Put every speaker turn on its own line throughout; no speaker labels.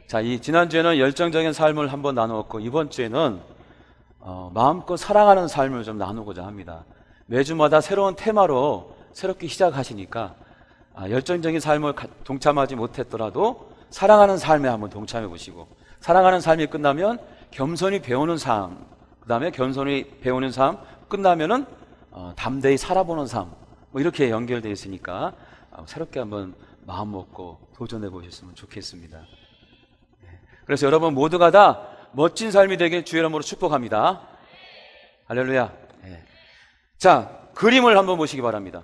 자, 이 지난주에는 열정적인 삶을 한번 나누었고, 이번 주에는 마음껏 사랑하는 삶을 좀 나누고자 합니다. 매주마다 새로운 테마로 새롭게 시작하시니까 열정적인 삶을 동참하지 못했더라도 사랑하는 삶에 한번 동참해 보시고, 사랑하는 삶이 끝나면 겸손히 배우는 삶, 그 다음에 겸손히 배우는 삶 끝나면은 담대히 살아보는 삶, 뭐 이렇게 연결되어 있으니까 새롭게 한번 마음 먹고 도전해 보셨으면 좋겠습니다. 그래서 여러분 모두가 다 멋진 삶이 되길 주의 이름으로 축복합니다. 할렐루야. 자, 그림을 한번 보시기 바랍니다.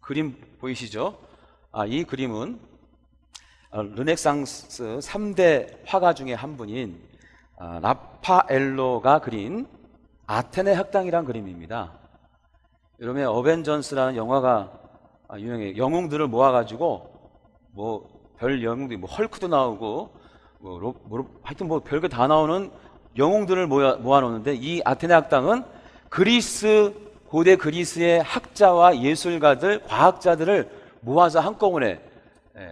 그림 보이시죠? 이 그림은 르네상스 3대 화가 중에 한 분인 라파엘로가 그린 아테네 학당이란 그림입니다. 여러분, 어벤져스라는 영화가 유명해요. 영웅들을 모아가지고 별 영웅들이 헐크도 나오고 하여튼 별거 다 나오는 영웅들을 모아놓는데, 이 아테네 학당은 고대 그리스의 학자와 예술가들, 과학자들을 모아서 한꺼번에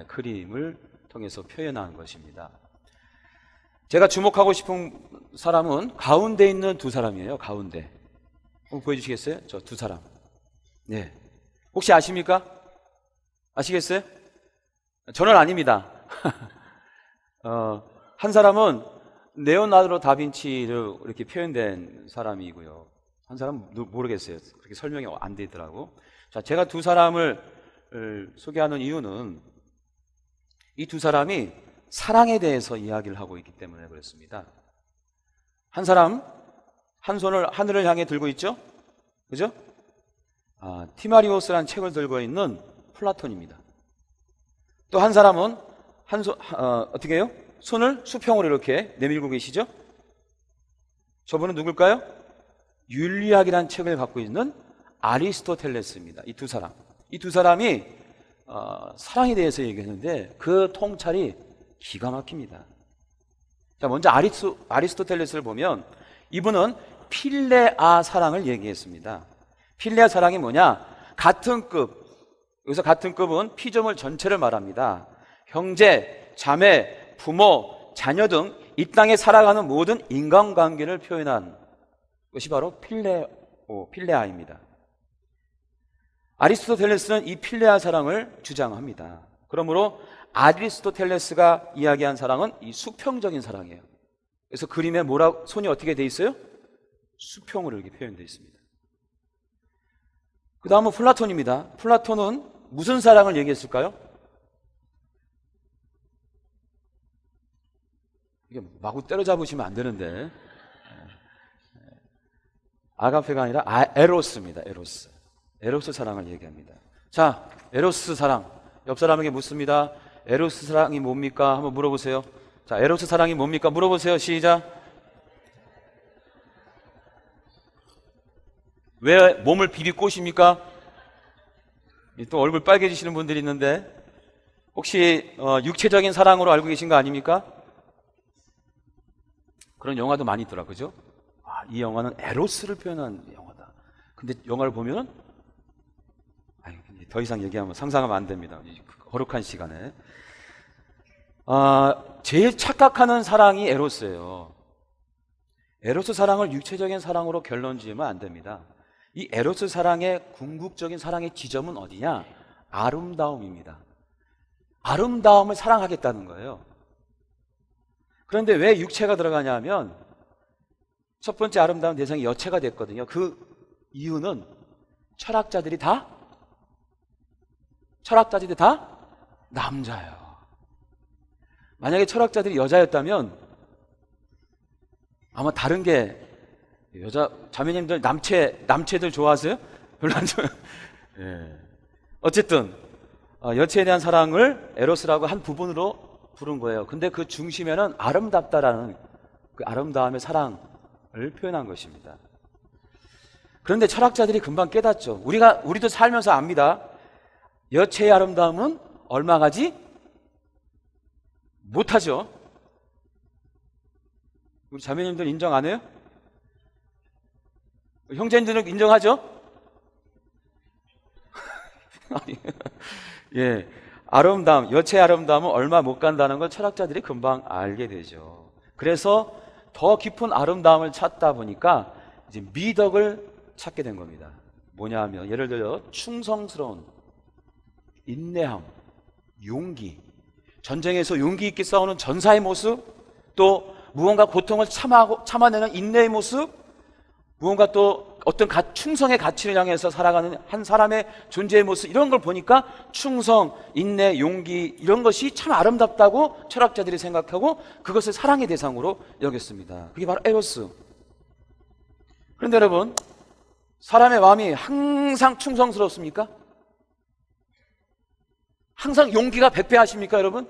그림을 통해서 표현한 것입니다. 제가 주목하고 싶은 사람은 가운데 있는 두 사람이에요. 가운데 한번 보여주시겠어요? 저 두 사람. 네, 혹시 아십니까? 아시겠어요? 저는 아닙니다. 한 사람은 레오나르도 다빈치를 이렇게 표현된 사람이고요. 한 사람은 모르겠어요. 그렇게 설명이 안 되더라고. 자, 제가 두 사람을 소개하는 이유는 이 두 사람이 사랑에 대해서 이야기를 하고 있기 때문에 그렇습니다. 한 사람, 한 손을 하늘을 향해 들고 있죠? 그죠? 티마리오스라는 책을 들고 있는 플라톤입니다. 또 한 사람은 어떻게 해요? 손을 수평으로 이렇게 내밀고 계시죠? 저분은 누굴까요? 윤리학이라는 책을 갖고 있는 아리스토텔레스입니다. 이 두 사람이 사랑에 대해서 얘기했는데 그 통찰이 기가 막힙니다. 자, 먼저 아리스토텔레스를 보면 이분은 필레아 사랑을 얘기했습니다. 필레아 사랑이 뭐냐? 같은 급, 여기서 같은 급은 피조물 전체를 말합니다. 형제, 자매, 부모, 자녀 등 이 땅에 살아가는 모든 인간관계를 표현한 것이 바로 필레아입니다. 아리스토텔레스는 이 필레아 사랑을 주장합니다. 그러므로 아리스토텔레스가 이야기한 사랑은 이 수평적인 사랑이에요. 그래서 그림에 손이 어떻게 돼 있어요? 수평으로 이렇게 표현되어 있습니다. 그 다음은 플라톤입니다. 플라톤은 무슨 사랑을 얘기했을까요? 이게 마구 때려잡으시면 안 되는데, 아가페가 아니라 에로스입니다. 에로스 사랑을 얘기합니다. 자, 에로스 사랑, 옆 사람에게 묻습니다. 에로스 사랑이 뭡니까? 한번 물어보세요. 자, 에로스 사랑이 뭡니까? 물어보세요. 시작. 왜 몸을 비비꼬십니까? 또 얼굴 빨개지시는 분들이 있는데, 혹시 육체적인 사랑으로 알고 계신 거 아닙니까? 그런 영화도 많이 있더라, 그죠? 이 영화는 에로스를 표현한 영화다. 근데 영화를 보면은 더 이상 얘기하면 상상하면 안 됩니다. 거룩한 시간에. 제일 착각하는 사랑이 에로스예요. 에로스 사랑을 육체적인 사랑으로 결론 지으면 안 됩니다. 이 에로스 사랑의 궁극적인 사랑의 지점은 어디냐? 아름다움입니다. 아름다움을 사랑하겠다는 거예요. 그런데 왜 육체가 들어가냐 하면 첫 번째 아름다운 대상이 여체가 됐거든요. 그 이유는 철학자들이 다 남자예요. 만약에 철학자들이 여자였다면 아마 다른 게, 여자 자매님들 남체들 좋아하세요? 별로 안 좋아요. 예. 어쨌든 여체에 대한 사랑을 에로스라고 한 부분으로 부른 거예요. 근데 그 중심에는 아름답다라는 그 아름다움의 사랑을 표현한 것입니다. 그런데 철학자들이 금방 깨닫죠. 우리도 살면서 압니다. 여체의 아름다움은 얼마 가지 못하죠. 우리 자매님들 인정 안 해요? 형제님들은 인정하죠? 예. 아름다움, 여체의 아름다움은 얼마 못 간다는 걸 철학자들이 금방 알게 되죠. 그래서 더 깊은 아름다움을 찾다 보니까 이제 미덕을 찾게 된 겁니다. 뭐냐 하면 예를 들어 충성스러운 인내함, 용기, 전쟁에서 용기 있게 싸우는 전사의 모습, 또 무언가 고통을 참아내는 인내의 모습, 무언가 또 어떤 충성의 가치를 향해서 살아가는 한 사람의 존재의 모습, 이런 걸 보니까 충성, 인내, 용기, 이런 것이 참 아름답다고 철학자들이 생각하고 그것을 사랑의 대상으로 여겼습니다. 그게 바로 에로스. 그런데 여러분, 사람의 마음이 항상 충성스럽습니까? 항상 용기가 배배하십니까, 여러분?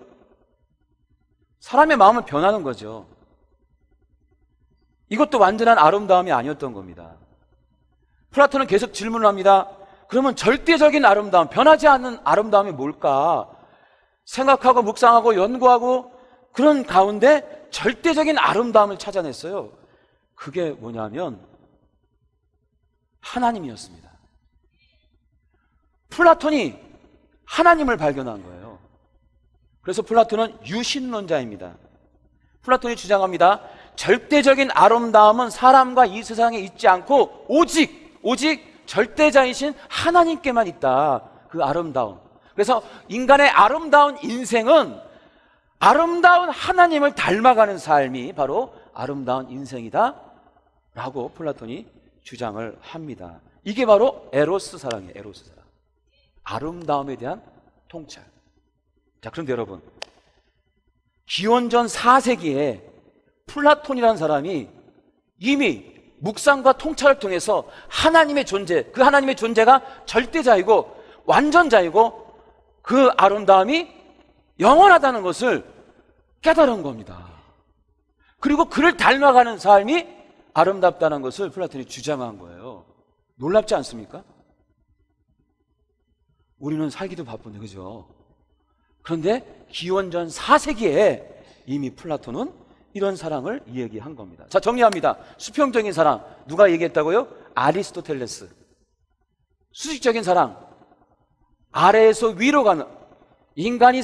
사람의 마음은 변하는 거죠. 이것도 완전한 아름다움이 아니었던 겁니다. 플라톤은 계속 질문을 합니다. 그러면 절대적인 아름다움, 변하지 않는 아름다움이 뭘까? 생각하고 묵상하고 연구하고 그런 가운데 절대적인 아름다움을 찾아냈어요. 그게 뭐냐면 하나님이었습니다. 플라톤이 하나님을 발견한 거예요. 그래서 플라톤은 유신론자입니다. 플라톤이 주장합니다. 절대적인 아름다움은 사람과 이 세상에 있지 않고 오직 절대자이신 하나님께만 있다. 그 아름다움. 그래서 인간의 아름다운 인생은 아름다운 하나님을 닮아가는 삶이 바로 아름다운 인생이다 라고 플라톤이 주장을 합니다. 이게 바로 에로스 사랑이에요. 에로스 사랑. 아름다움에 대한 통찰. 자, 그런데 여러분, 기원전 4세기에 플라톤이라는 사람이 이미 묵상과 통찰을 통해서 하나님의 존재, 그 하나님의 존재가 절대자이고 완전자이고 그 아름다움이 영원하다는 것을 깨달은 겁니다. 그리고 그를 닮아가는 삶이 아름답다는 것을 플라톤이 주장한 거예요. 놀랍지 않습니까? 우리는 살기도 바쁜데, 그죠? 그런데 기원전 4세기에 이미 플라톤은 이런 사랑을 이야기한 겁니다. 자, 정리합니다. 수평적인 사랑, 누가 얘기했다고요? 아리스토텔레스. 수직적인 사랑, 아래에서 위로 가는, 인간이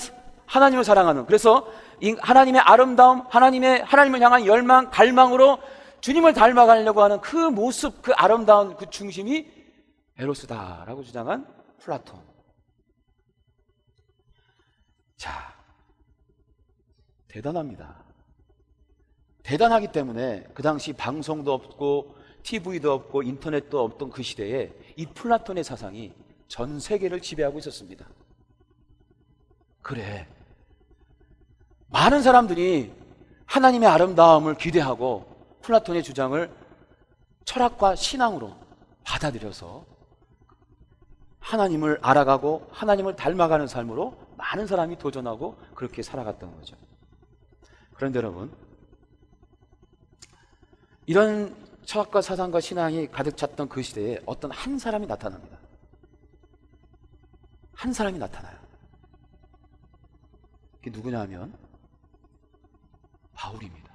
하나님을 사랑하는, 그래서 하나님의 아름다움, 하나님을 향한 열망, 갈망으로 주님을 닮아가려고 하는 그 모습, 그 아름다운 그 중심이 에로스다라고 주장한 플라톤. 자, 대단합니다. 대단하기 때문에 그 당시 방송도 없고 TV도 없고 인터넷도 없던 그 시대에 이 플라톤의 사상이 전 세계를 지배하고 있었습니다. 그래, 많은 사람들이 하나님의 아름다움을 기대하고 플라톤의 주장을 철학과 신앙으로 받아들여서 하나님을 알아가고 하나님을 닮아가는 삶으로 많은 사람이 도전하고 그렇게 살아갔던 거죠. 그런데 여러분, 이런 철학과 사상과 신앙이 가득 찼던 그 시대에 어떤 한 사람이 나타납니다. 한 사람이 나타나요. 그게 누구냐 하면 바울입니다.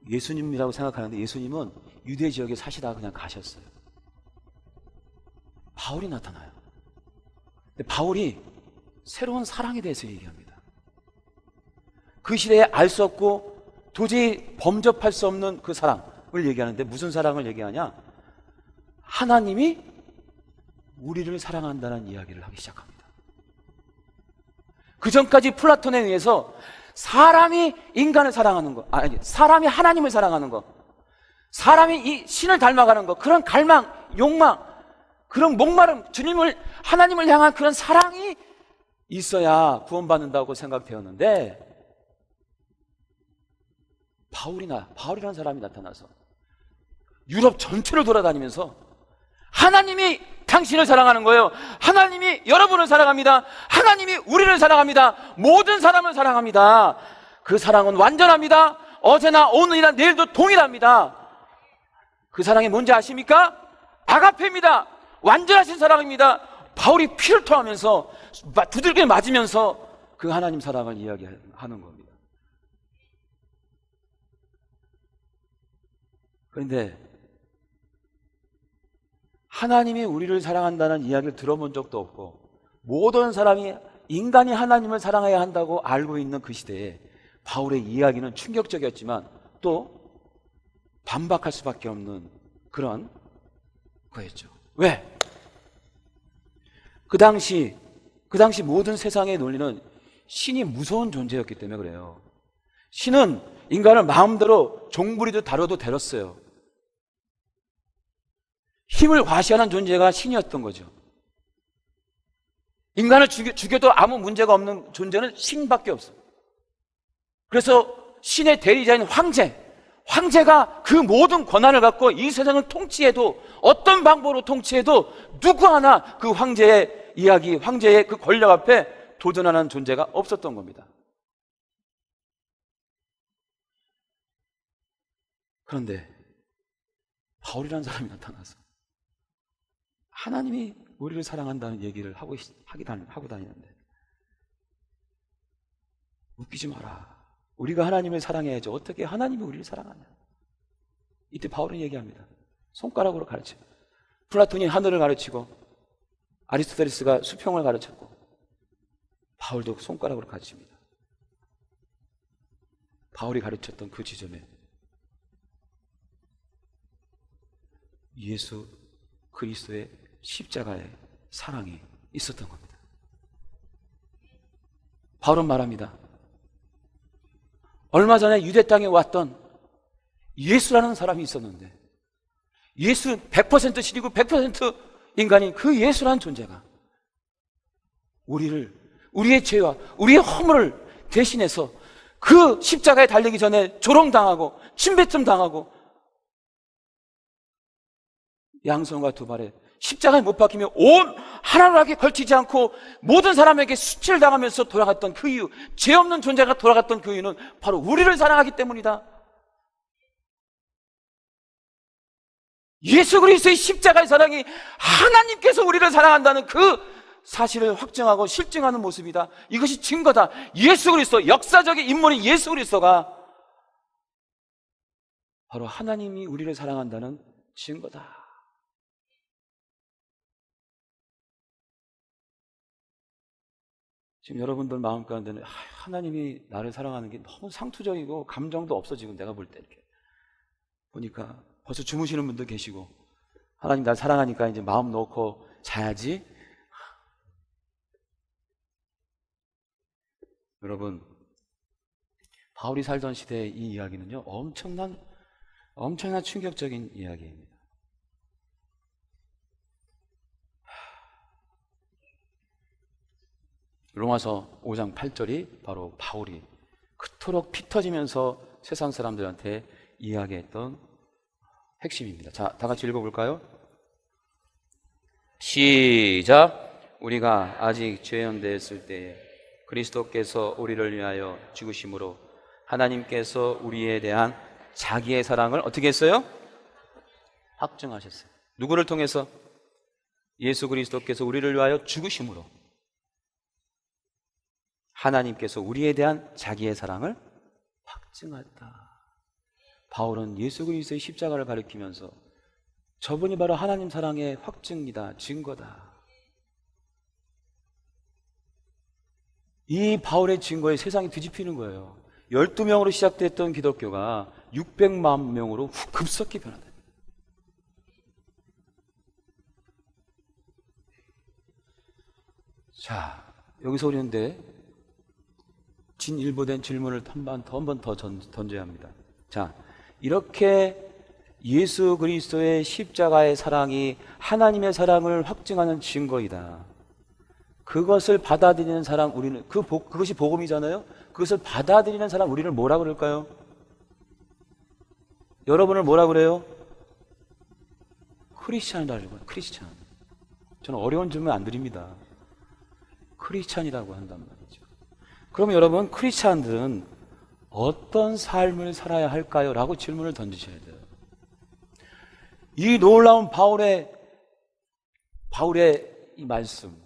예수님이라고 생각하는데 예수님은 유대 지역에 사시다가 그냥 가셨어요. 바울이 나타나요. 근데 바울이 새로운 사랑에 대해서 얘기합니다. 그 시대에 알 수 없고 도저히 범접할 수 없는 그 사랑을 얘기하는데 무슨 사랑을 얘기하냐? 하나님이 우리를 사랑한다는 이야기를 하기 시작합니다. 그 전까지 플라톤에 의해서 사람이 인간을 사랑하는 거, 사람이 하나님을 사랑하는 거, 사람이 이 신을 닮아가는 거, 그런 갈망, 욕망, 그런 목마름, 하나님을 향한 그런 사랑이 있어야 구원받는다고 생각되었는데, 바울이라는 사람이 나타나서 유럽 전체를 돌아다니면서 하나님이 당신을 사랑하는 거예요. 하나님이 여러분을 사랑합니다. 하나님이 우리를 사랑합니다. 모든 사람을 사랑합니다. 그 사랑은 완전합니다. 어제나 오늘이나 내일도 동일합니다. 그 사랑이 뭔지 아십니까? 아가페입니다. 완전하신 사랑입니다. 바울이 피를 토하면서 두들겨 맞으면서 그 하나님 사랑을 이야기하는 겁니다. 그런데 하나님이 우리를 사랑한다는 이야기를 들어본 적도 없고 모든 사람이 인간이 하나님을 사랑해야 한다고 알고 있는 그 시대에 바울의 이야기는 충격적이었지만 또 반박할 수밖에 없는 그런 거였죠. 왜? 그 당시 모든 세상의 논리는 신이 무서운 존재였기 때문에 그래요. 신은 인간을 마음대로 종부리도 다뤄도 되었어요. 힘을 과시하는 존재가 신이었던 거죠. 인간을 죽여도 아무 문제가 없는 존재는 신밖에 없어요. 그래서 신의 대리자인 황제가 그 모든 권한을 갖고 이 세상을 통치해도, 어떤 방법으로 통치해도 누구 하나 그 황제의 이야기, 황제의 그 권력 앞에 도전하는 존재가 없었던 겁니다. 그런데 바울이라는 사람이 나타나서 하나님이 우리를 사랑한다는 얘기를 하고 다니는데, 웃기지 마라. 우리가 하나님을 사랑해야죠. 어떻게 하나님이 우리를 사랑하냐. 이때 바울은 얘기합니다. 손가락으로 가르쳐. 플라톤이 하늘을 가르치고 아리스토텔레스가 수평을 가르쳤고 바울도 손가락으로 가르칩니다. 바울이 가르쳤던 그 지점에 예수 그리스도의 십자가의 사랑이 있었던 겁니다. 바울은 말합니다. 얼마 전에 유대 땅에 왔던 예수라는 사람이 있었는데, 예수 100% 신이고 100% 인간인 그 예수라는 존재가 우리의 죄와 우리의 허물을 대신해서 그 십자가에 달리기 전에 조롱당하고 침뱉음 당하고 양손과 두 발에 십자가에 못 박히며 온 하나님께 걸치지 않고 모든 사람에게 수치를 당하면서 돌아갔던 그 이유, 죄 없는 존재가 돌아갔던 그 이유는 바로 우리를 사랑하기 때문이다. 예수 그리스도의 십자가의 사랑이 하나님께서 우리를 사랑한다는 그 사실을 확증하고 실증하는 모습이다. 이것이 증거다. 예수 그리스도, 역사적인 인물인 예수 그리스도가 바로 하나님이 우리를 사랑한다는 증거다. 지금 여러분들 마음 가운데는 하나님이 나를 사랑하는 게 너무 상투적이고 감정도 없어지고, 내가 볼 때 이렇게 보니까 벌써 주무시는 분도 계시고, 하나님 날 사랑하니까 이제 마음 놓고 자야지. 여러분, 바울이 살던 시대의 이 이야기는요, 엄청난 충격적인 이야기입니다. 로마서 5장 8절이 바로 바울이 그토록 피 터지면서 세상 사람들한테 이야기했던 핵심입니다. 자, 다 같이 읽어볼까요? 시작. 우리가 아직 죄연되었을 때에 그리스도께서 우리를 위하여 죽으심으로 하나님께서 우리에 대한 자기의 사랑을 어떻게 했어요? 확증하셨어요. 누구를 통해서? 예수 그리스도께서 우리를 위하여 죽으심으로 하나님께서 우리에 대한 자기의 사랑을 확증했다. 바울은 예수 그리스도의 십자가를 가리키면서 저분이 바로 하나님 사랑의 확증이다, 증거다. 이 바울의 증거에 세상이 뒤집히는 거예요. 12명으로 시작됐던 기독교가 600만 명으로 급속히 변화다. 자, 여기서 우리는 진일보된 질문을 한 번 더 던져야 합니다. 자, 이렇게 예수 그리스도의 십자가의 사랑이 하나님의 사랑을 확증하는 증거이다. 그것을 받아들이는 사람, 우리는 그것이 복음이잖아요. 그것을 받아들이는 사람, 우리를 뭐라 그럴까요? 여러분을 뭐라 그래요? 크리스찬이라고 해요. 크리스찬. 저는 어려운 질문 안 드립니다. 크리스찬이라고 한단 말이죠. 그러면 여러분, 크리스찬들은 어떤 삶을 살아야 할까요? 라고 질문을 던지셔야 돼요. 이 놀라운 바울의 이 말씀,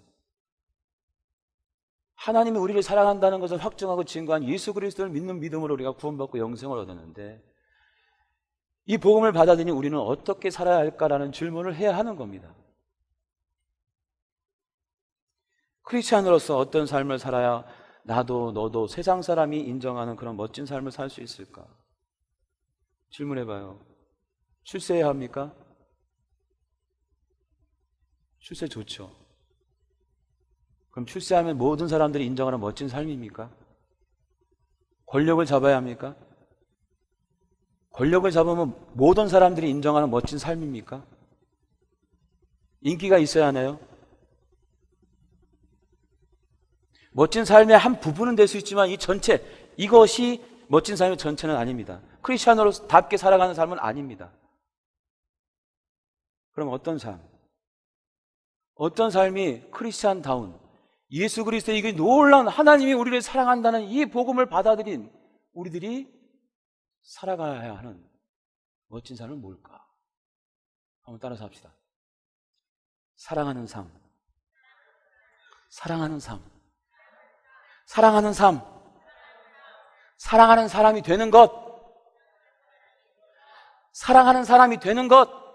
하나님이 우리를 사랑한다는 것을 확증하고 증거한 예수 그리스도를 믿는 믿음으로 우리가 구원받고 영생을 얻었는데, 이 복음을 받아들이니 우리는 어떻게 살아야 할까라는 질문을 해야 하는 겁니다. 크리스찬으로서 어떤 삶을 살아야 나도 너도 세상 사람이 인정하는 그런 멋진 삶을 살 수 있을까? 질문해봐요. 출세해야 합니까? 출세 좋죠. 그럼 출세하면 모든 사람들이 인정하는 멋진 삶입니까? 권력을 잡아야 합니까? 권력을 잡으면 모든 사람들이 인정하는 멋진 삶입니까? 인기가 있어야 하나요? 멋진 삶의 한 부분은 될 수 있지만 이 전체, 이것이 멋진 삶의 전체는 아닙니다. 크리스찬으로답게 살아가는 삶은 아닙니다. 그럼 어떤 삶? 어떤 삶이 크리스찬다운, 예수 그리스도의 이 놀라운 하나님이 우리를 사랑한다는 이 복음을 받아들인 우리들이 살아가야 하는 멋진 삶은 뭘까? 한번 따라서 합시다. 사랑하는 삶. 사랑하는 삶. 사랑하는 삶. 사랑하는 사람이 되는 것. 사랑하는 사람이 되는 것.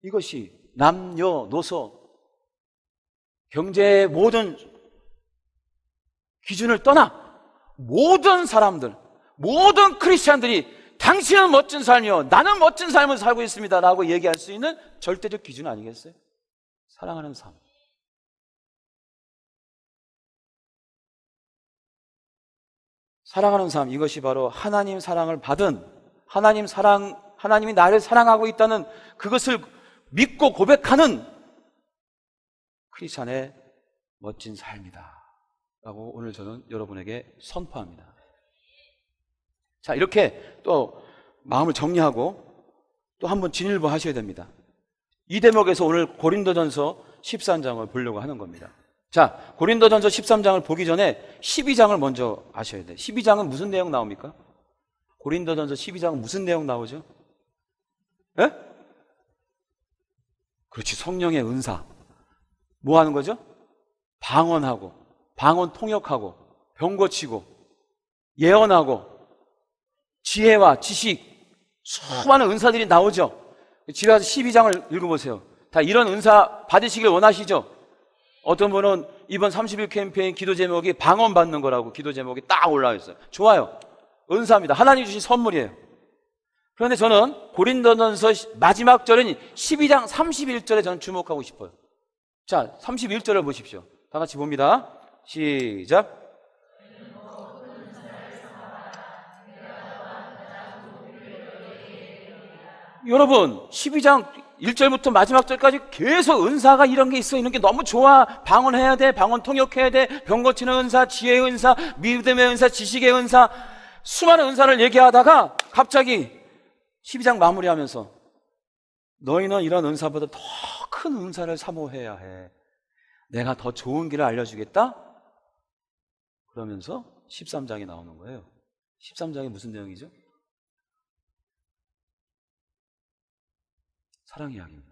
이것이 남녀노소 경제의 모든 기준을 떠나 모든 사람들, 모든 크리스찬들이 당신은 멋진 삶이요, 나는 멋진 삶을 살고 있습니다 라고 얘기할 수 있는 절대적 기준 아니겠어요? 사랑하는 삶. 사랑하는 삶, 이것이 바로 하나님 사랑을 받은, 하나님이 나를 사랑하고 있다는 그것을 믿고 고백하는 크리스찬의 멋진 삶이다 라고 오늘 저는 여러분에게 선포합니다. 자, 이렇게 또 마음을 정리하고 또 한번 진일보 하셔야 됩니다. 이 대목에서 오늘 고린도전서 13장을 보려고 하는 겁니다. 자, 고린도전서 13장을 보기 전에 12장을 먼저 아셔야 돼요. 12장은 무슨 내용 나옵니까? 고린도전서 12장은 무슨 내용 나오죠? 예? 그렇지, 성령의 은사. 뭐 하는 거죠? 방언하고, 방언 통역하고, 병 고치고, 예언하고, 지혜와 지식, 수많은 은사들이 나오죠. 집에 가서 12장을 읽어보세요. 다 이런 은사 받으시길 원하시죠? 어떤 분은 이번 30일 캠페인 기도 제목이 방언 받는 거라고 기도 제목이 딱 올라와 있어요. 좋아요. 은사입니다. 하나님 주신 선물이에요. 그런데 저는 고린도전서 마지막 절인 12장 31절에 저는 주목하고 싶어요. 자, 31절을 보십시오. 다 같이 봅니다. 시작. 여러분, 12장 1절부터 마지막 절까지 계속 은사가 이런 게 있어. 이런 게 너무 좋아. 방언해야 돼. 방언 통역해야 돼. 병 고치는 은사, 지혜의 은사, 믿음의 은사, 지식의 은사, 수많은 은사를 얘기하다가 갑자기 12장 마무리하면서 너희는 이런 은사보다 더 큰 은사를 사모해야 해. 내가 더 좋은 길을 알려주겠다? 그러면서 13장이 나오는 거예요. 13장이 무슨 내용이죠? 사랑 이야기입니다.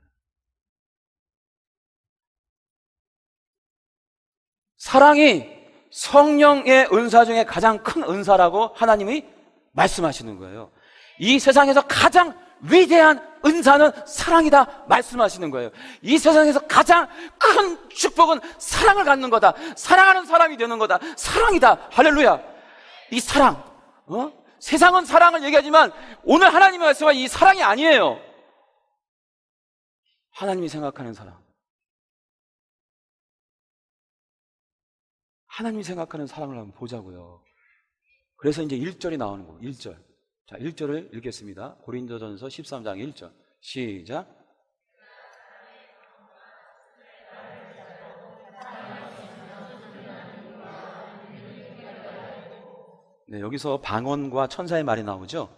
사랑이 성령의 은사 중에 가장 큰 은사라고 하나님이 말씀하시는 거예요. 이 세상에서 가장 위대한 은사는 사랑이다 말씀하시는 거예요. 이 세상에서 가장 큰 축복은 사랑을 갖는 거다. 사랑하는 사람이 되는 거다. 사랑이다. 할렐루야. 이 사랑, 세상은 사랑을 얘기하지만 오늘 하나님이 말씀한 이 사랑이 아니에요. 하나님이 생각하는 사랑. 하나님이 생각하는 사랑을 한번 보자고요. 그래서 이제 1절이 나오는 거예요. 1절. 자, 1절을 읽겠습니다. 고린도전서 13장 1절. 시작. 네, 여기서 방언과 천사의 말이 나오죠.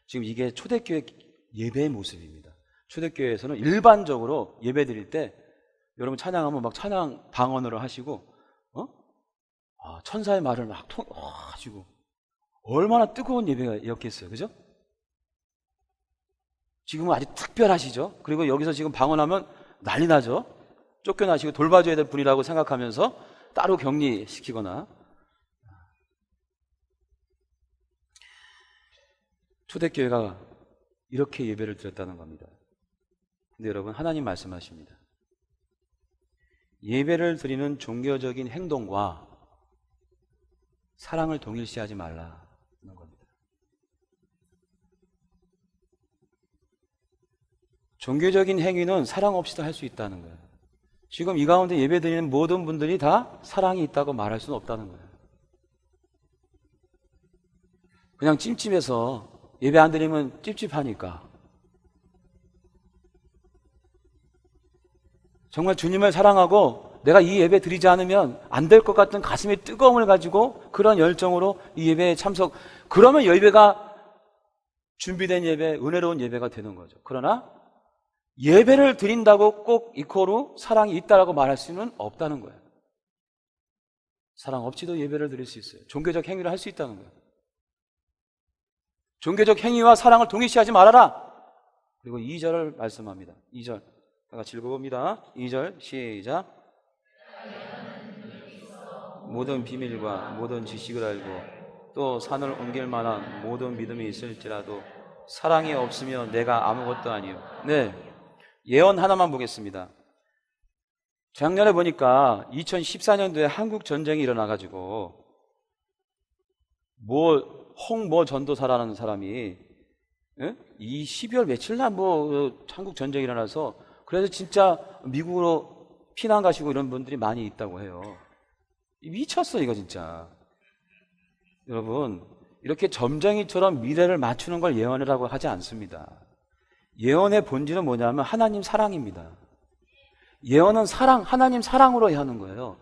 지금 이게 초대교회 예배의 모습입니다. 초대교회에서는 일반적으로 예배 드릴 때 여러분 찬양하면 막 찬양 방언으로 하시고 천사의 말을 막 하시고 얼마나 뜨거운 예배였겠어요. 그죠? 지금은 아주 특별하시죠? 그리고 여기서 지금 방언하면 난리 나죠? 쫓겨나시고 돌봐줘야 될 분이라고 생각하면서 따로 격리시키거나. 초대교회가 이렇게 예배를 드렸다는 겁니다. 근데 여러분, 하나님 말씀하십니다. 예배를 드리는 종교적인 행동과 사랑을 동일시하지 말라는 겁니다. 종교적인 행위는 사랑 없이도 할 수 있다는 거예요. 지금 이 가운데 예배 드리는 모든 분들이 다 사랑이 있다고 말할 수는 없다는 거예요. 그냥 찜찜해서 예배 안 드리면 찝찝하니까. 정말 주님을 사랑하고 내가 이 예배 드리지 않으면 안 될 것 같은 가슴의 뜨거움을 가지고 그런 열정으로 이 예배에 참석, 그러면 예배가 준비된 예배, 은혜로운 예배가 되는 거죠. 그러나 예배를 드린다고 꼭 이코로 사랑이 있다라고 말할 수는 없다는 거예요. 사랑 없이도 예배를 드릴 수 있어요. 종교적 행위를 할 수 있다는 거예요. 종교적 행위와 사랑을 동일시하지 말아라. 그리고 2절을 말씀합니다. 2절 다 같이 읽어봅니다. 2절 시작. 모든 비밀과 모든 지식을 알고 또 산을 옮길 만한 모든 믿음이 있을지라도 사랑이 없으면 내가 아무것도 아니요. 네, 예언 하나만 보겠습니다. 작년에 보니까 2014년도에 한국 전쟁이 일어나가지고 홍모 전도사라는 사람이 이 12월 며칠 날 한국 전쟁이 일어나서 그래서 진짜 미국으로 피난 가시고 이런 분들이 많이 있다고 해요. 미쳤어 이거 진짜. 여러분, 이렇게 점쟁이처럼 미래를 맞추는 걸 예언이라고 하지 않습니다. 예언의 본질은 뭐냐면 하나님 사랑입니다. 예언은 사랑, 하나님 사랑으로 하는 거예요.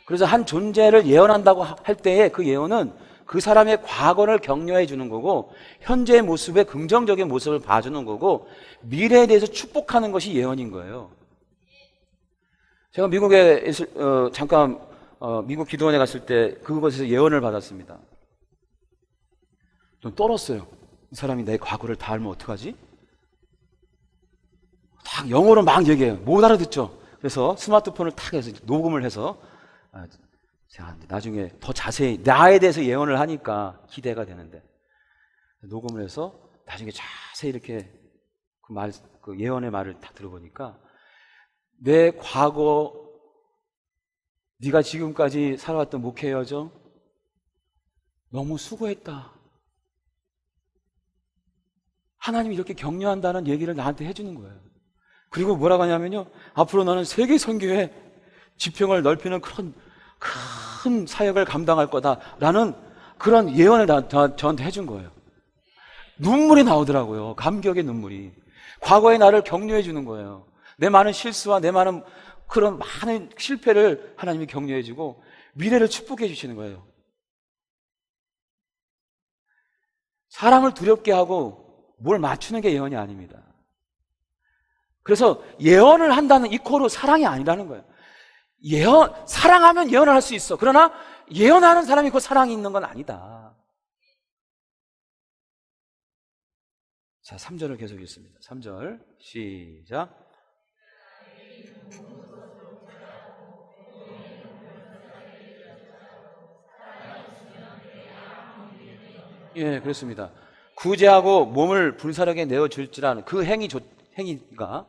그래서 한 존재를 예언한다고 할 때에 그 예언은 그 사람의 과거를 격려해 주는 거고 현재의 모습의 긍정적인 모습을 봐주는 거고 미래에 대해서 축복하는 것이 예언인 거예요. 제가 미국에 잠깐 미국 기도원에 갔을 때 그곳에서 예언을 받았습니다. 좀 떨었어요. 이 사람이 내 과거를 다 알면 어떡하지? 딱 영어로 막 얘기해요. 못 알아듣죠. 그래서 스마트폰을 탁 해서 녹음을 해서 제가 나중에 더 자세히 나에 대해서 예언을 하니까 기대가 되는데 녹음을 해서 나중에 자세히 이렇게 그 예언의 말을 딱 들어보니까 내 과거 네가 지금까지 살아왔던 목회 여정 너무 수고했다. 하나님이 이렇게 격려한다는 얘기를 나한테 해주는 거예요. 그리고 뭐라고 하냐면요, 앞으로 너는 세계 선교에 지평을 넓히는 그런 큰 사역을 감당할 거다라는 그런 예언을 저한테 해준 거예요. 눈물이 나오더라고요. 감격의 눈물이. 과거의 나를 격려해 주는 거예요. 내 많은 실수와 내 많은 그런 많은 실패를 하나님이 격려해 주고 미래를 축복해 주시는 거예요. 사랑을 두렵게 하고 뭘 맞추는 게 예언이 아닙니다. 그래서 예언을 한다는 이코로 사랑이 아니라는 거예요. 사랑하면 예언을 할 수 있어. 그러나 예언하는 사람이 그 사랑이 있는 건 아니다. 자, 3절을 계속 읽습니다. 3절 시작. 예, 그렇습니다. 구제하고 몸을 불사르게 내어줄지라는 그 행위가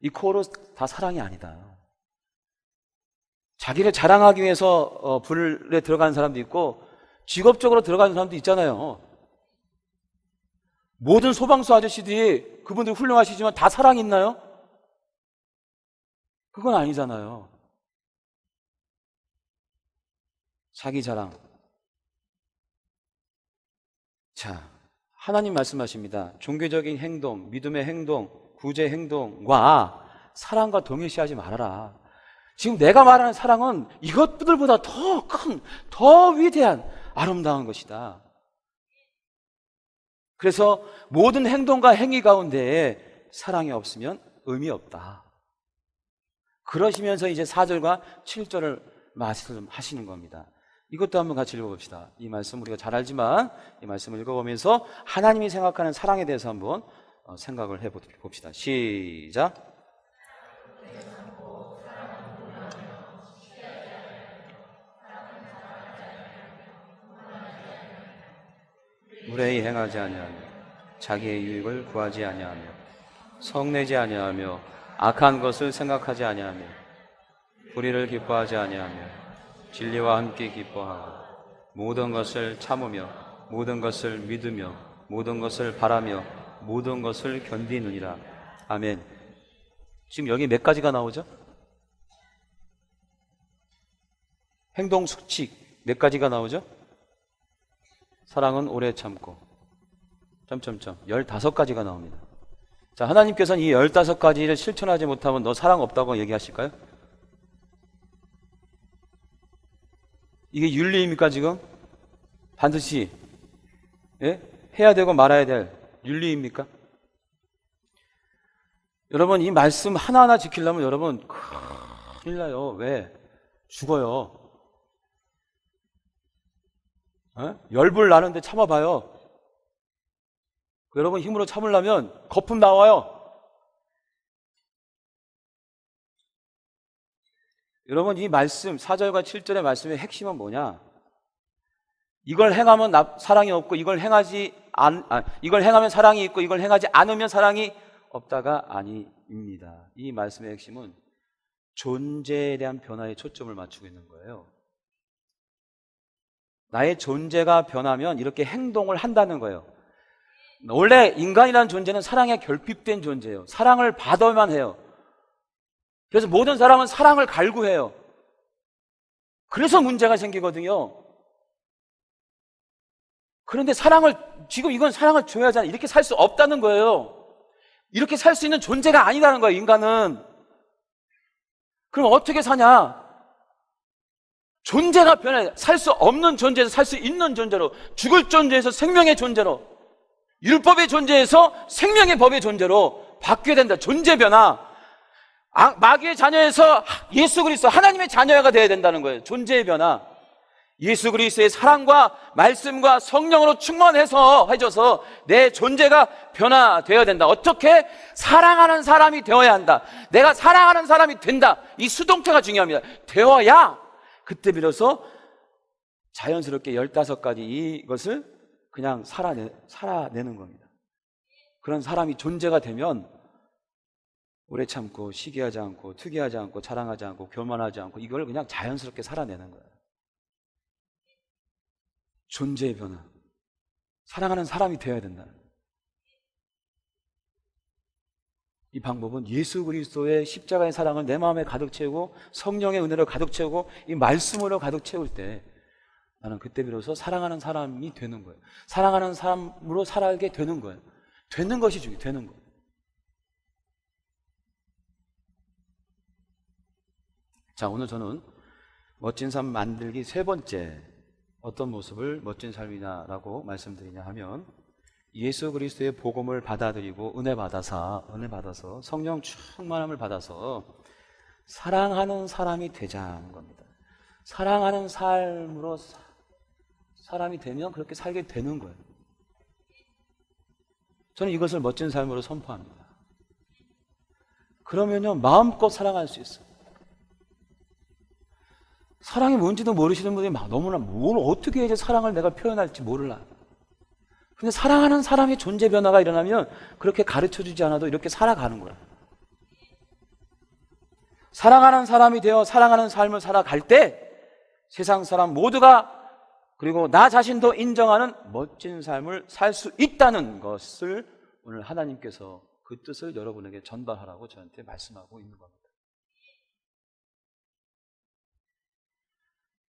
이 코로 다 사랑이 아니다. 자기를 자랑하기 위해서 불에 들어가는 사람도 있고 직업적으로 들어가는 사람도 있잖아요. 모든 소방서 아저씨들이 그분들 훌륭하시지만 다 사랑이 있나요? 그건 아니잖아요. 자기 자랑. 자, 하나님 말씀하십니다. 종교적인 행동, 믿음의 행동, 구제 행동과 사랑과 동일시하지 말아라. 지금 내가 말하는 사랑은 이것들보다 더 큰, 더 위대한 아름다운 것이다. 그래서 모든 행동과 행위 가운데에 사랑이 없으면 의미 없다. 그러시면서 이제 4절과 7절을 말씀하시는 겁니다. 이것도 한번 같이 읽어봅시다. 이 말씀 우리가 잘 알지만 이 말씀을 읽어보면서 하나님이 생각하는 사랑에 대해서 한번 생각을 해봅시다. 시작. 무례히 행하지 아니하며 자기의 유익을 구하지 아니하며 성내지 아니하며 악한 것을 생각하지 아니하며 불의를 기뻐하지 아니하며 진리와 함께 기뻐하고 모든 것을 참으며 모든 것을 믿으며 모든 것을 바라며 모든 것을 견디느니라. 아멘. 지금 여기 몇 가지가 나오죠? 행동 수칙 몇 가지가 나오죠? 사랑은 오래 참고 15가지가 나옵니다. 자, 하나님께서는 이 15가지를 실천하지 못하면 너 사랑 없다고 얘기하실까요? 이게 윤리입니까 지금? 반드시 해야 되고 말아야 될 윤리입니까? 여러분 이 말씀 하나하나 지키려면 여러분 큰일 나요. 왜? 죽어요. 열불 나는데 참아봐요. 여러분 힘으로 참으려면 거품 나와요. 여러분 이 말씀 4절과 7절의 말씀의 핵심은 뭐냐? 이걸 행하면 사랑이 없고 이걸 행하면 사랑이 있고 이걸 행하지 않으면 사랑이 없다가 아닙니다. 이 말씀의 핵심은 존재에 대한 변화에 초점을 맞추고 있는 거예요. 나의 존재가 변하면 이렇게 행동을 한다는 거예요. 원래 인간이라는 존재는 사랑에 결핍된 존재예요. 사랑을 받아야만 해요. 그래서 모든 사람은 사랑을 갈구해요. 그래서 문제가 생기거든요. 그런데 지금 이건 사랑을 줘야 하잖아요. 이렇게 살 수 없다는 거예요. 이렇게 살 수 있는 존재가 아니라는 거예요, 인간은. 그럼 어떻게 사냐? 존재가 변해. 살 수 없는 존재에서 살 수 있는 존재로, 죽을 존재에서 생명의 존재로, 율법의 존재에서 생명의 법의 존재로 바뀌어야 된다. 존재 변화. 마귀의 자녀에서 예수 그리스도 하나님의 자녀가 되어야 된다는 거예요. 존재의 변화. 예수 그리스도의 사랑과 말씀과 성령으로 충만해져서 내 존재가 변화되어야 된다. 어떻게? 사랑하는 사람이 되어야 한다. 내가 사랑하는 사람이 된다. 이 수동태가 중요합니다. 되어야 그때 비로소 자연스럽게 15가지 이것을 그냥 살아내는 겁니다. 그런 사람이 존재가 되면 오래 참고 시기하지 않고 특이하지 않고 자랑하지 않고 교만하지 않고 이걸 그냥 자연스럽게 살아내는 거예요. 존재의 변화. 사랑하는 사람이 되어야 된다는 거예요. 이 방법은 예수 그리스도의 십자가의 사랑을 내 마음에 가득 채우고 성령의 은혜로 가득 채우고 이 말씀으로 가득 채울 때 나는 그때 비로소 사랑하는 사람이 되는 거예요. 사랑하는 사람으로 살아가게 되는 거예요. 되는 것이 중요해요. 되는 거예요. 자, 오늘 저는 멋진 삶 만들기 3번째 어떤 모습을 멋진 삶이냐라고 말씀드리냐 하면 예수 그리스도의 복음을 받아들이고 은혜 받아서 성령 충만함을 받아서 사랑하는 사람이 되자는 겁니다. 사랑하는 삶으로 사람이 되면 그렇게 살게 되는 거예요. 저는 이것을 멋진 삶으로 선포합니다. 그러면요 마음껏 사랑할 수 있어요. 사랑이 뭔지도 모르시는 분들이 너무나 뭘 어떻게 해야지 사랑을 내가 표현할지 몰라. 근데 사랑하는 사람의 존재 변화가 일어나면 그렇게 가르쳐주지 않아도 이렇게 살아가는 거야. 사랑하는 사람이 되어 사랑하는 삶을 살아갈 때 세상 사람 모두가 그리고 나 자신도 인정하는 멋진 삶을 살 수 있다는 것을 오늘 하나님께서 그 뜻을 여러분에게 전달하라고 저한테 말씀하고 있는 겁니다.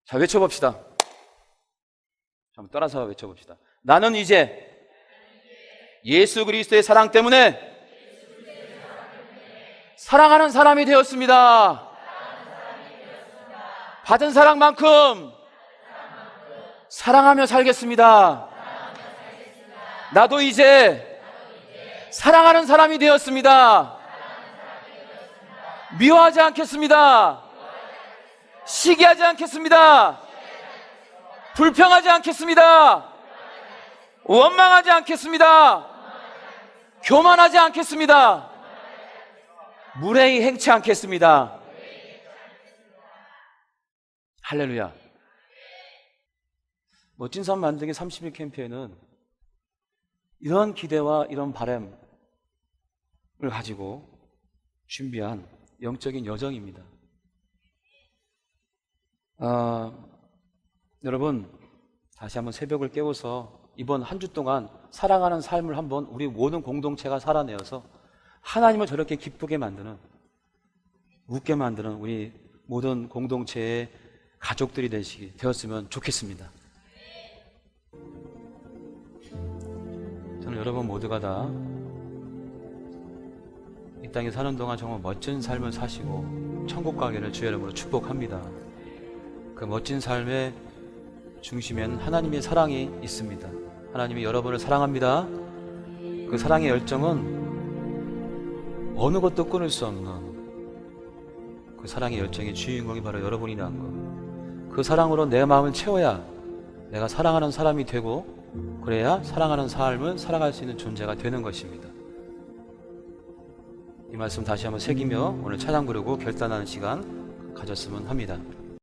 자, 외쳐봅시다. 한번 따라서 외쳐봅시다. 나는 이제 예수 그리스도의 사랑 때문에 사랑하는 사람이 되었습니다. 받은 사랑만큼 사랑하며 살겠습니다. 나도 이제 사랑하는 사람이 되었습니다. 미워하지 않겠습니다. 시기하지 않겠습니다. 불평하지 않겠습니다. 원망하지 않겠습니다. 교만하지 않겠습니다. 무례히 행치 않겠습니다. 할렐루야. 멋진 삶 만들기 30일 캠페인은 이런 기대와 이런 바람을 가지고 준비한 영적인 여정입니다. 여러분, 다시 한번 새벽을 깨워서 이번 한 주 동안 사랑하는 삶을 한번 우리 모든 공동체가 살아내어서 하나님을 저렇게 기쁘게 만드는, 웃게 만드는 우리 모든 공동체의 가족들이 되었으면 좋겠습니다. 저는 여러분 모두가 다 이 땅에 사는 동안 정말 멋진 삶을 사시고 천국 가기를 주의 이름으로 축복합니다. 그 멋진 삶의 중심에는 하나님의 사랑이 있습니다. 하나님이 여러분을 사랑합니다. 그 사랑의 열정은 어느 것도 끊을 수 없는 그 사랑의 열정의 주인공이 바로 여러분이라는 것. 그 사랑으로 내 마음을 채워야 내가 사랑하는 사람이 되고, 그래야 사랑하는 삶을 살아갈 수 있는 존재가 되는 것입니다. 이 말씀 다시 한번 새기며 오늘 찬양 부르고 결단하는 시간 가졌으면 합니다.